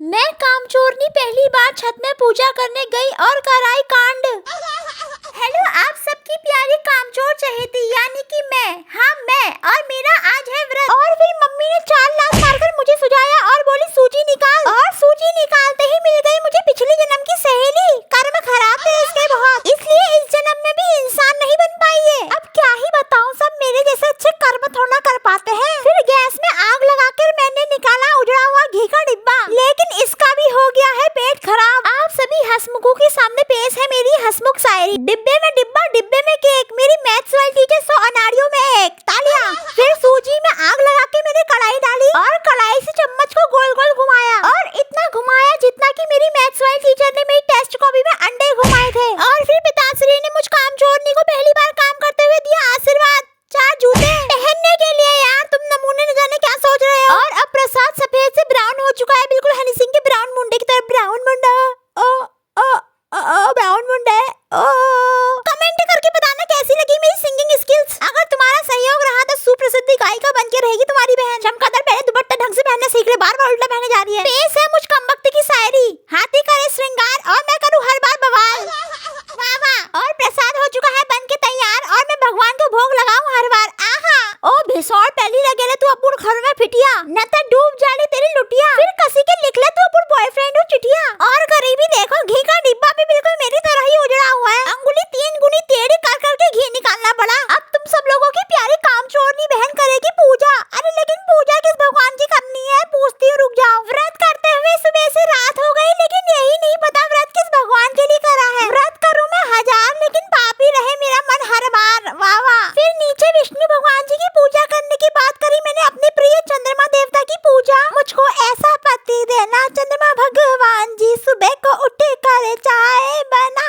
मैं कामचोरनी पहली बार छत में पूजा करने गई और कराई कांड। हेलो आप सबकी प्यारी कामचोर चहेती यानी कि मैं, हाँ मैं, और मेरा आज है व्रत। और फिर मम्मी ने 4 लात मारकर मुझे सुझाया और बोली सूजी निकाल, और सूजी निकालते ही मिल गई मुझे पिछले जन्म की सहेली। कर्म खराब थे इसके बहुत, इसलिए इस जन्म में भी इंसान नहीं बन पाई है। अब क्या ही बताऊं, सब मेरे जैसे अच्छे कर्म थोड़ा कर पाते हैं। फिर गैस में आग लगाकर मैंने निकाला उजड़ा हुआ घी का डिब्बा, लेकिन इसका भी हो गया है पेट खराब। आप सभी हंसमुखों के सामने पेश है मेरी हंसमुख शायरी। डिब्बे में डिब्बा, डिब्बे में केक, मेरी मैथ्स वाली टीचर 100 अनाड़ियों में 1 तालियां। फिर सूजी में आग लगा के मैंने कढ़ाई डाली और कढ़ाई से चम्मच को गोल गोल घुमाया, और इतना घुमाया जितना कि मेरी मैथ्स वाली टीचर ने मेरी टेस्ट कॉपी में अंडे घुमाए थे। और फिर पिताश्री ने मुझ कामचोरनी को पहली बार काम करते हुए दिया आशीर्वाद, 4 जूते पहनने के लिए। यार तुम नमूने न जाने क्या सोच रहे हो। और अब प्रसाद सफेद से ब्राउन हो चुका है, बिल्कुल हनी सिंह के ब्राउन मुंडे की तरह। ब्राउन मुंडा, ओ ओ ओ ब्राउन मुंडा, ओ। कमेंट करके बताना कैसी लगी मेरी सिंगिंग स्किल्स। अगर तुम्हारा सहयोग रहा तो सुप्रसिद्ध गायिका बन के रहेगी तुम्हारी बहन। चमकदार पहले दुपट्टा ढंग से पहनना सीख ले, बार-बार उल्टा पहने जा रही है। पेश है मुझ कमबख्त की शायरी, हाथी करे श्रृंगार और मैं करूं हर बार बवाल। वाह वाह। और प्रसाद हो चुका है बन के तैयार, और मैं भगवान को भोग लगाऊं हर बार। आहा ओ भिसौर पहली लगे ले तू अपन घर में फिटिया, न तो डूब जाने तेरी लुटिया। फिर कसी के लिख ले तू अपन बॉयफ्रेंड हो चिटिया। और गरीबी देखो, घी का डिब्बा भी बिल्कुल मेरी तरह ही उजड़ा हुआ है। अंगुली 3 गुनी टेढ़ी कर करके घी निकालना पड़ा। अब तुम सब लोगों की प्यारी कामचोरनी बहन करेगी पूजा। अरे लेकिन पूजा किस भगवान की करनी है, पूछती हूँ, रुक जाओ। व्रत करते हुए सुबह से रात हो गई, लेकिन यही नहीं पता व्रत किस भगवान के लिए करा है। व्रत करूँ मैं 1000, लेकिन पापी रहे मेरा मन हर बार। वाह वाह। फिर नीचे विष्णु भगवान जी की पूजा करने की बात करी मैंने अपने प्रिय चंद्रमा देवता की पूजा। मुझको ऐसा पति देना चंद्रमा भगवान जी, सुबह को उठ कर चाय बना